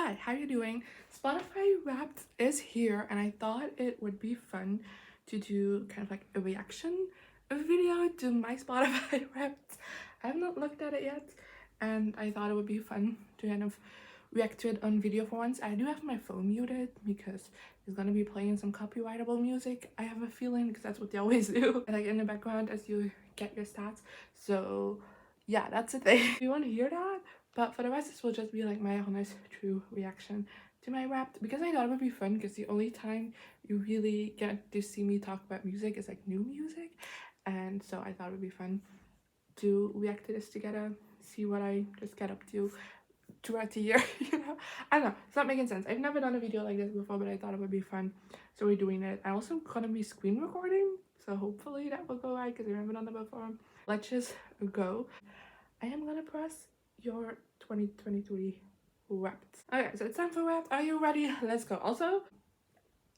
Hi, how you doing? Spotify Wrapped is here, and I thought it would be fun to do kind of like a reaction video to my Spotify Wrapped. I have not looked at it yet, and I thought it would be fun to kind of react to it on video for once. I do have my phone muted because it's gonna be playing some copyrightable music. I have a feeling, because that's what they always do, like in the background as you get your stats. So yeah, that's the thing. If you want to hear that, but for the rest, this will just be like my honest, true reaction to my Wrapped, because I thought it would be fun, because the only time you really get to see me talk about music is like new music, and so I thought it would be fun to react to this together, see what I just get up to throughout the year. I don't know, it's not making sense. I've never done a video like this before, but I thought it would be fun, so we're doing it. I'm also gonna be screen recording, so hopefully that will go right, because I've never done that before. Let's just go. I am gonna press your 2023 Wrapped. Okay, so it's time for Wrapped. Are you ready? Let's go. Also,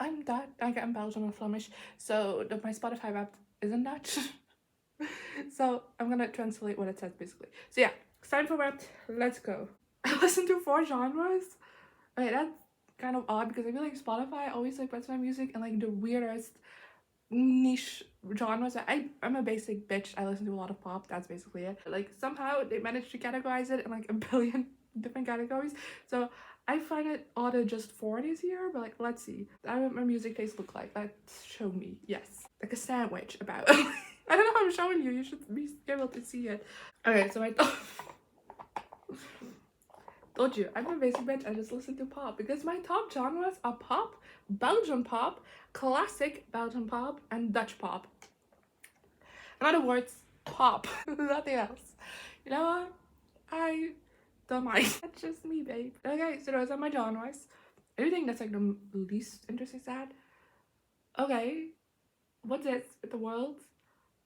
I'm Belgian and Flemish, so my Spotify Wrapped is in Dutch. So I'm gonna translate what it says basically. So yeah, it's time for Wrapped. Let's go. I listen to 4 genres. Okay, that's kind of odd, because I feel like Spotify always like puts my music in like the weirdest niche genres. I'm a basic bitch. I listen to a lot of pop. That's basically it. Like somehow they managed to categorize it in like a billion different categories. So I find it odd to just 4 this year, but like let's see. I don't know what my music taste look like. Let's show me. Yes. Like a sandwich about. I don't know how I'm showing you. You should be able to see it. Okay, so I told you, I'm a basic bitch. I just listen to pop, because my top genres are pop, Belgian pop, classic Belgian pop, and Dutch pop. In other words, pop. Nothing else. You know what? I don't mind. That's just me, babe. Okay, so those are my genres. Anything that's like the least interesting sad. Okay, what's it with the world?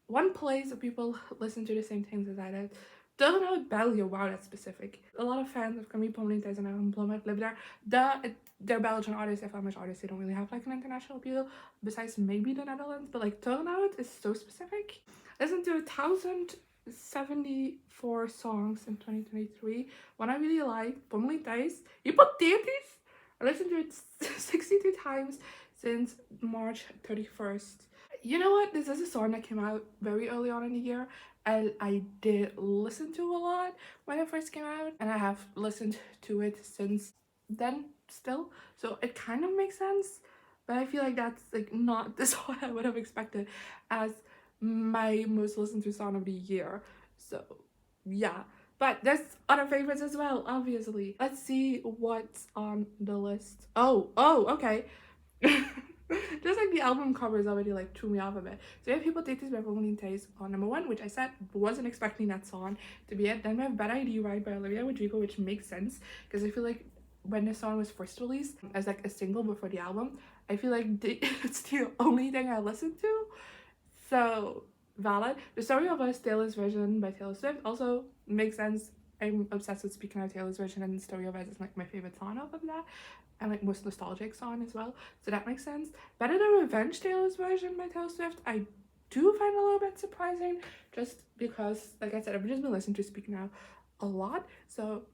One place where people listen to the same things as I did. Don't know Belgium. Wow, that's specific. A lot of fans of Camille Pommelintjes and Aaron Blommet live there. They're Belgian artists, they're Flemish artists. They don't really have like an international appeal besides maybe the Netherlands, but like Turnout is so specific. Listen to 1,074 songs in 2023. One I really like, Pommelintjes. Hypothetisch. I listened to it 62 times since March 31st. You know what? This is a song that came out very early on in the year, and I did listen to a lot when it first came out, and I have listened to it since then still, so it kind of makes sense, but I feel like that's like not the song I would have expected as my most listened to song of the year. So yeah, but there's other favorites as well, obviously. Let's see what's on the list. Okay. Just like the album covers already like threw me off a bit. So we have Hypothetisch by Pommelintjes on number 1, which I said wasn't expecting that song to be it. Then we have Bad Idea Right by Olivia Rodrigo, which makes sense, because I feel like when the song was first released as like a single before the album, I feel like it's the only thing I listened to. So valid. The Story of Us, Taylor's version by Taylor Swift, also makes sense. I'm obsessed with Speaking Out Taylor's version, and the Story of Us is like my favorite song off of that, and like most nostalgic song as well, so that makes sense. Better Than Revenge, Taylor's version by Taylor Swift, I do find a little bit surprising, just because like I said, I've just been listening to Speak Now a lot, so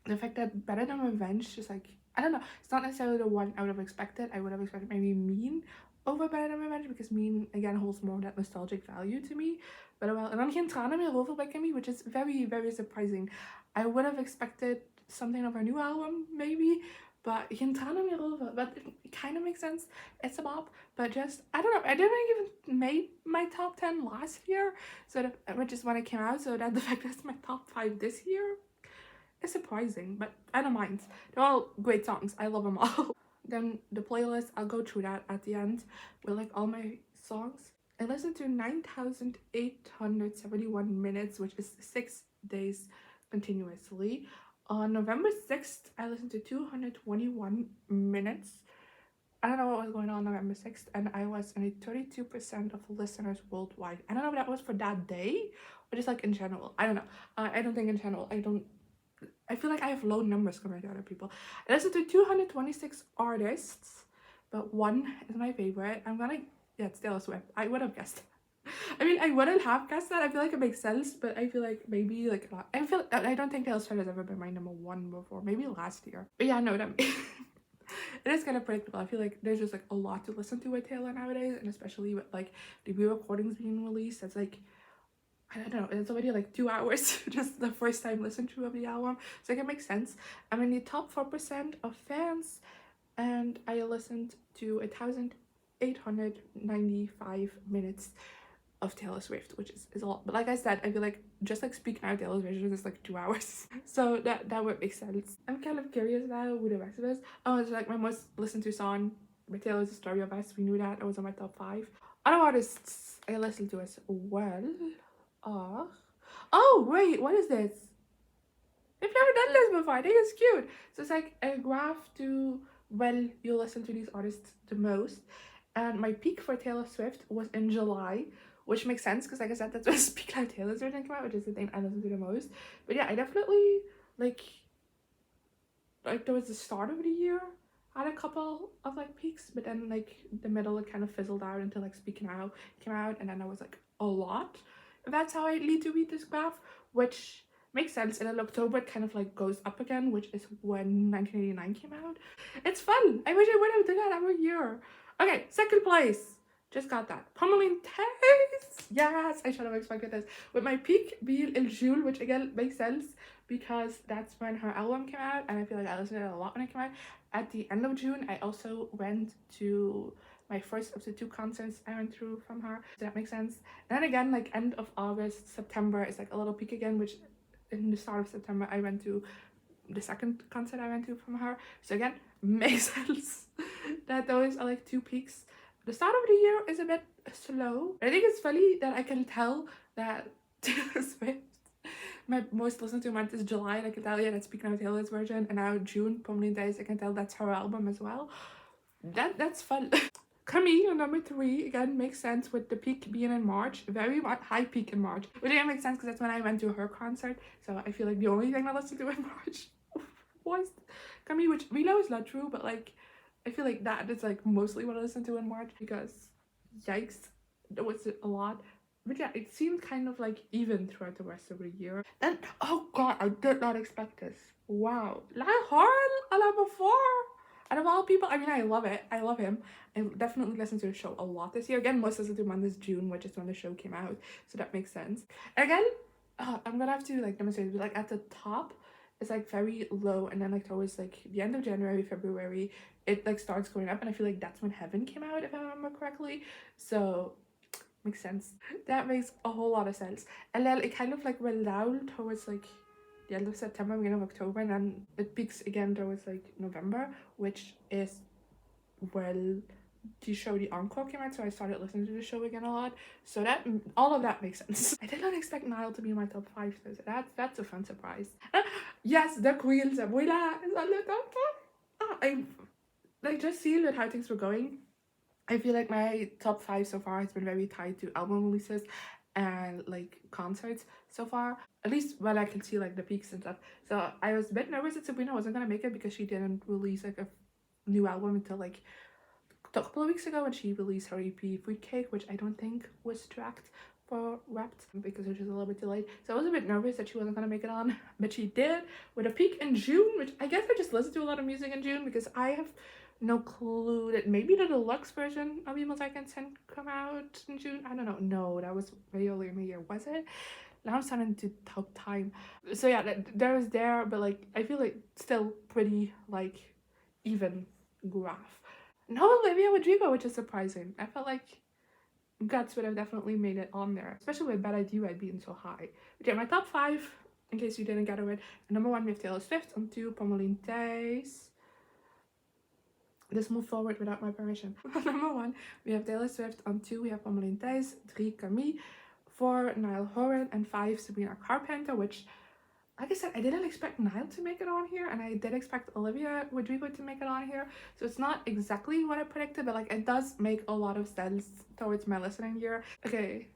the fact that Better Than Revenge is like, I don't know, it's not necessarily the one I would have expected. I would have expected maybe Mean over Better Than Revenge, because Mean again holds more of that nostalgic value to me. But well, and dan Geen Tranen meer over by Kimmy, which is very, very surprising. I would have expected something of her new album maybe, but Geen Tranen meer over. But it kind of makes sense. It's a bop, but just, I don't know, I didn't even make my top 10 last year, so that, which is when it came out, so that the fact that it's my top 5 this year is surprising, but I don't mind. They're all great songs. I love them all. Then the playlist, I'll go through that at the end with like all my songs. I listened to 9,871 minutes, which is 6 days continuously. On November 6th, I listened to 221 minutes. I don't know what was going on November 6th, and I was only 32% of listeners worldwide. I don't know if that was for that day or just like in general. I don't know. I don't think in general. I feel like I have low numbers compared to other people. I listened to 226 artists, but one is my favorite. Yeah, it's Taylor Swift. I would have guessed. I mean, I wouldn't have guessed that. I feel like it makes sense, but I feel like maybe like I don't think Taylor Swift has ever been my number one before. Maybe last year. But yeah, no, that it is kind of predictable. I feel like there's just like a lot to listen to with Taylor nowadays, and especially with like debut recordings being released. It's like I don't know, it's already like 2 hours just the first time listen through of the album. So like, it makes sense. I'm in the top 4% of fans, and I listened to 1,895 minutes of Taylor Swift, which is a lot. But like I said, I feel like just like Speak Now Taylor's version is like 2 hours. So that would make sense. I'm kind of curious now who the rest of us. Oh, it's like my most listened to song by Taylor's The Story of Us. We knew that. It was on my top 5. Other artists I listened to as well. Uh, oh wait, what is this? I've never done this before. I think it's cute. So it's like a graph to when you listen to these artists the most. And my peak for Taylor Swift was in July, which makes sense because, like I said, that's when Speak Like Taylor's version came out, which is the thing I listen to the most. But yeah, I definitely like there was the start of the year. I had a couple of like peaks, but then like the middle it kind of fizzled out until like Speak Now came out, and then there was like a lot. And that's how I lead to read this graph, which makes sense. And in October it kind of like goes up again, which is when 1989 came out. It's fun. I wish I would have done that every year. Okay, second place. Just got that. Pommeline Taste. Yes, I should have expected this. With my peak being in June, which again makes sense because that's when her album came out, and I feel like I listened to it a lot when it came out. At the end of June, I also went to my first of the 2 concerts I went through from her. Does that make sense? And then again, like end of August, September is like a little peak again, which in the start of September I went to the second concert I went to from her. So again, makes sense that those are like 2 peaks. The start of the year is a bit slow. I think it's funny that I can tell that Taylor Swift, my most listened to month is July, and I can tell you that's Speaking of Taylor's version, and now June, Pommeline Days, I can tell that's her album as well. That's fun. Camille on number 3 again makes sense with the peak being in March, very high peak in March. But it makes sense because that's when I went to her concert. So I feel like the only thing I listened to in March was Camille, which we know is not true, but like I feel like that is like mostly what I listened to in March because yikes, there was a lot. But yeah, it seemed kind of like even throughout the rest of the year. Then oh god, I did not expect this. Wow, La Horn a la before. Out of all people, I mean, I love it. I love him. I definitely listened to the show a lot this year. Again, most listened to him on this June, which is when the show came out, so that makes sense. And again, I'm gonna have to like demonstrate. But like at the top, it's like very low, and then like towards like the end of January, February, it like starts going up, and I feel like that's when Heaven came out, if I remember correctly. So makes sense. That makes a whole lot of sense. And then it kind of like went down towards like the end of September, beginning of October, and then it peaks again towards like November, which is well the show The Encore came out, so I started listening to the show again a lot. So that all of that makes sense. I did not expect Niall to be in my top 5, so that's a fun surprise. Yes, the Queen Sabuela is on the top 5. I like just seeing with how things were going. I feel like my top 5 so far has been very tied to album releases and like concerts so far. At least when I can see like the peaks and stuff. So I was a bit nervous that Sabrina wasn't gonna make it because she didn't release like a new album until like a couple of weeks ago when she released her EP Fruitcake, which I don't think was tracked for Wrapped because it was just a little bit delayed. So I was a bit nervous that she wasn't gonna make it on, but she did with a peak in June, which I guess I just listened to a lot of music in June because I have no clue that maybe the deluxe version of Emails I Can Send come out in June. I don't know. No, that was way earlier in the year, was it? Now I'm starting to top time. So yeah, there is there, but like I feel like still pretty like even graph. No Olivia Rodrigo, which is surprising. I felt like Guts would have definitely made it on there, especially with Bad Idea I'd being so high. But yeah, my top 5, in case you didn't get it, number 1 we have Taylor Swift, on 2 Pommeline Days. Let's move forward without my permission. Number 1 we have Taylor Swift, on 2 we have Pommeline Days, 3 Camille, 4 Niall Horan, and 5 Sabrina Carpenter, which like I said, I didn't expect Niall to make it on here, and I did expect Olivia Rodrigo to make it on here, so it's not exactly what I predicted, but like it does make a lot of sense towards my listening year. Okay,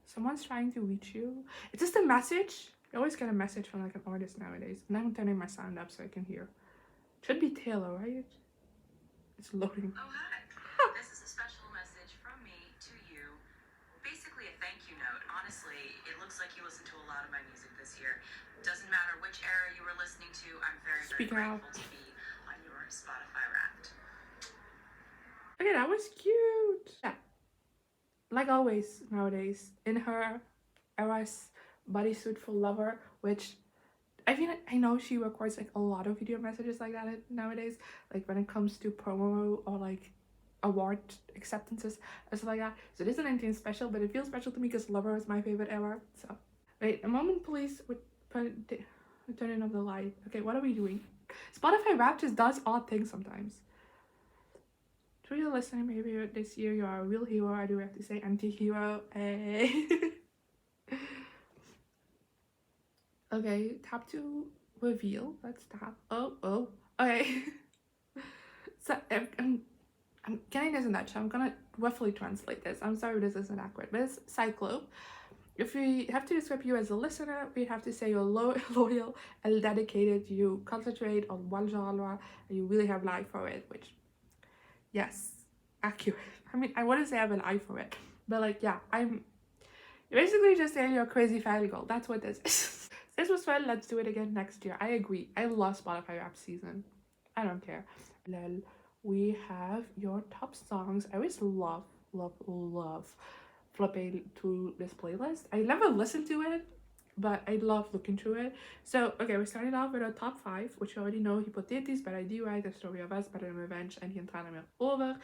someone's trying to reach you. It's just a message. You always get a message from like an artist nowadays, and I'm turning my sound up so I can hear. Should be Taylor, right? It's loading. Oh, hi. This is a special message from me to you. Basically, looks like you listened to a lot of my music this year. Doesn't matter which era you were listening to, I'm very, very Speaking out. grateful to be on your Spotify Wrapped. Okay, that was cute. Yeah, like always nowadays, in her era's bodysuit for lover, which I mean, I know she records like a lot of video messages like that nowadays, like when it comes to promo or like award acceptances and stuff like that. So this isn't anything special, but it feels special to me because Lover is my favorite era. So wait a moment, please. With turning off the light. Okay, what are we doing? Spotify Wrapped just does odd things sometimes. To your listener, maybe this year you are a real hero. I do have to say anti-hero. Okay, tap to reveal. Let's tap. Oh. Okay. So I'm getting this in Dutch. I'm gonna roughly translate this. I'm sorry this isn't accurate, but it's Cyclope. If we have to describe you as a listener, we have to say you're loyal and dedicated. You concentrate on one genre and you really have an eye for it, which, yes, accurate. I mean, I wouldn't say I have an eye for it, but like, yeah, I'm basically just saying you're a crazy fangirl. That's what this is. This was fun. Let's do it again next year. I agree. I love Spotify Rap season. I don't care. Lol. We have your top songs. I always love flipping to this playlist. I never listened to it, but I love looking through it. So, okay, we're starting off with our top 5, which you already know. Hypothetisch, Bad Idea, Right, The Story of Us, Better Than Revenge, en Geen Tranen Meer Over.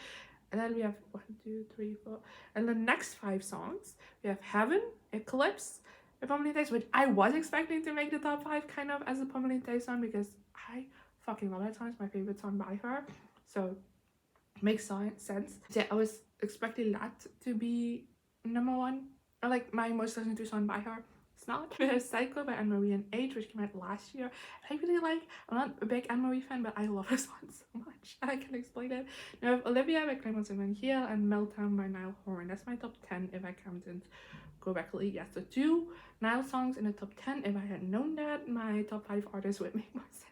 And then we have 1, 2, 3, 4. And the next 5 songs, we have Heaven, Eclipse, a Permanente, which I was expecting to make the top 5 kind of as a Permanente song because I fucking love that song. It's my favorite song by her. So makes sense. Yeah, I was expecting that to be number 1. Or like my most listened to song by her. It's not. We have Psycho by Anne-Marie and H, which came out last year. I really like. I'm not a big Anne-Marie fan, but I love this one so much. I can explain it. Now we have Olivia by Clemence Van Heel and Meltdown by Niall Horan. That's my top 10 if I counted correctly. Yes, so 2 Niall songs in the top 10. If I had known that, my top 5 artists would make more sense.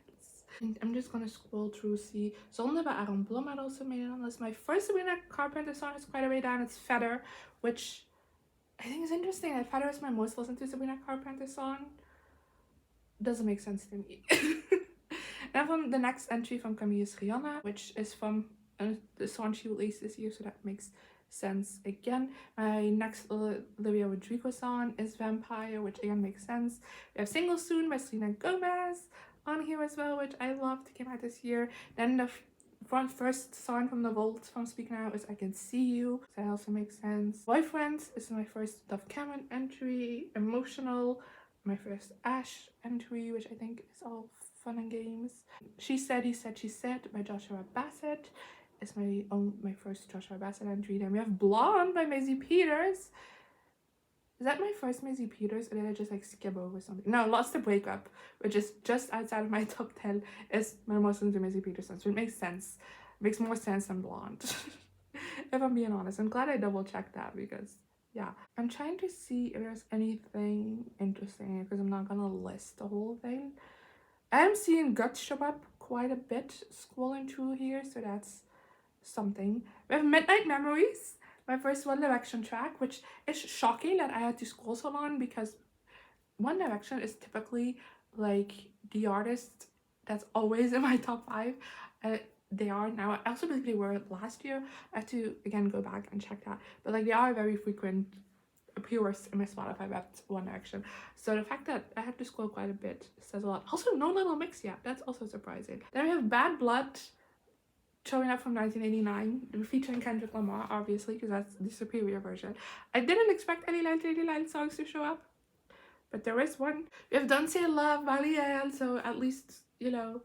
And I'm just gonna scroll through, see. Zonde by Aaron Blom had also made it on this. My first Sabrina Carpenter song is quite a way down. It's Feather, which I think is interesting. That Feather is my most listened to Sabrina Carpenter song. Doesn't make sense to me. Then from the next entry from Camille is Rihanna, which is from the song she released this year, so that makes sense again. My next Olivia Rodrigo song is Vampire, which again makes sense. We have Single Soon by Selena Gomez on here as well, which I loved, came out this year. Then the first song from the Vault from Speak Now is I Can See You, so that also makes sense. Boyfriend is my first Dove Cameron entry. Emotional, my first Ash entry, which I think is all fun and games. She Said, He Said, She Said by Joshua Bassett is my first Joshua Bassett entry. Then we have Blonde by Maisie Peters. Is that my first Maisie Peters, or did I just like skip over something? No, Lost the Breakup, which is just outside of my top 10, is my most listened to Maisie Peters song. So it makes sense. It makes more sense than Blonde. If I'm being honest. I'm glad I double checked that because, yeah. I'm trying to see if there's anything interesting because I'm not gonna list the whole thing. I am seeing Guts show up quite a bit scrolling through here, so that's something. We have Midnight Memories, my first One Direction track, which is shocking that I had to scroll so long because One Direction is typically like the artist that's always in my top 5. They are now. I also believe they were last year. I have to again go back and check that, but like they are very frequent appearers in my Spotify Wrapped One Direction. So the fact that I had to scroll quite a bit says a lot. Also, no Little Mix yet. That's also surprising. Then we have Bad Blood showing up from 1989, featuring Kendrick Lamar, obviously, because that's the superior version. I didn't expect any 1989 songs to show up, but there is one. We have Don't Say Love by Leanne, so at least, you know,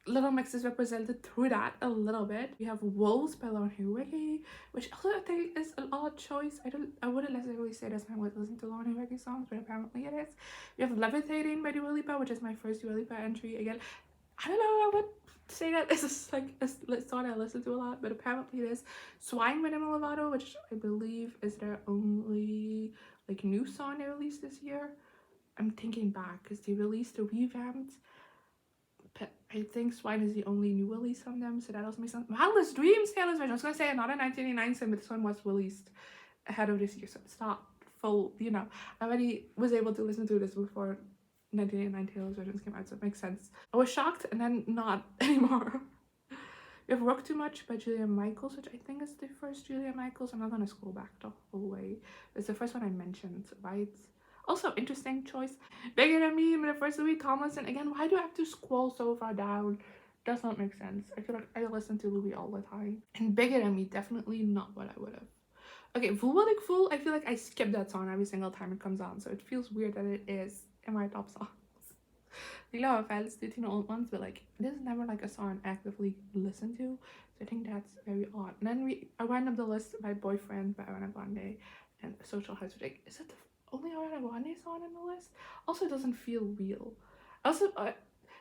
Little Mix is represented through that a little bit. We have Wolves by Lauren Hiwegi, which also I think is an odd choice. I wouldn't necessarily say that's my way to listen to Lauren Hiwegi songs, but apparently it is. We have Levitating by Dua Lipa, which is my first Dua Lipa entry. Again, I don't know, I would say that this is like a song I listen to a lot, but apparently it is. Swine by Demi Lovato, which I believe is their only like new song they released this year. I'm thinking back because they released a revamped, but I think Swine is the only new release from them, so that also makes sense. Boundless Dreams, Taylor's version. I was gonna say another 1989 song, but this one was released ahead of this year, so it's not full, you know, I already was able to listen to this before 1989 Taylor's versions came out, so it makes sense. I was shocked and then not anymore. We have Rock Too Much by Julia Michaels, which I think is the first Julia Michaels. I'm not gonna scroll back the whole way. It's the first one I mentioned, right? Also, interesting choice. Bigger Than Me, the first Louis Tomlinson. Again, why do I have to scroll so far down? Does not make sense. I feel like I listen to Louis all the time. And Bigger Than Me, definitely not what I would have. Okay, Volwaardig Full, I feel like I skip that song every single time it comes on, so it feels weird that it is in my top songs. You know, if I listen to Teen Old Ones, but like this is never like a song I actively listen to, so I think that's very odd. And then I wound up the list by Boyfriend by Ariana Grande and Social House. Like, is it the only Ariana Grande song in the list? Also, it doesn't feel real. Also,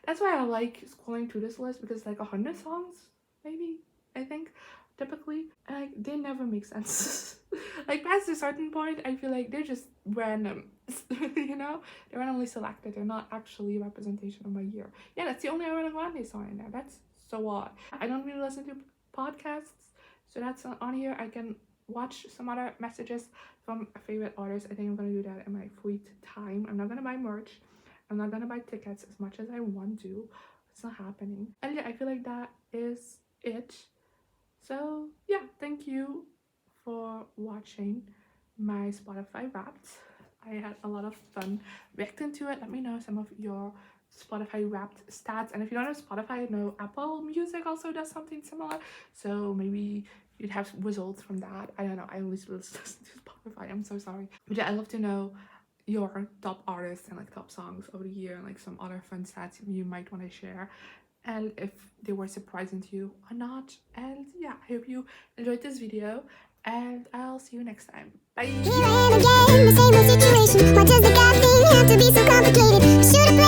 that's why I like scrolling through this list, because like 100 songs, maybe, I think, typically, and like they never make sense. Like past a certain point, I feel like they're just random. You know, they're randomly selected. They're not actually a representation of my year. Yeah, that's the only Ariana Grande song in there. That's so odd. I don't really listen to podcasts, so that's on here. I can watch some other messages from favorite artists. I think I'm gonna do that in my free time. I'm not gonna buy merch. I'm not gonna buy tickets as much as I want to. It's not happening. And yeah, I feel like that is it. So yeah, thank you for watching my Spotify Wrapped. I had a lot of fun reacting to it. Let me know some of your Spotify Wrapped stats. And if you don't have Spotify, I know Apple Music also does something similar. So maybe you'd have results from that. I don't know. I always listen to Spotify. I'm so sorry. But yeah, I'd love to know your top artists and like top songs of the year and like some other fun stats you might want to share, and if they were surprising to you or not. And yeah, I hope you enjoyed this video, and I'll see you next time. Bye. Here I am again, the same old situation. Why does the God thing have to be so complicated? Should have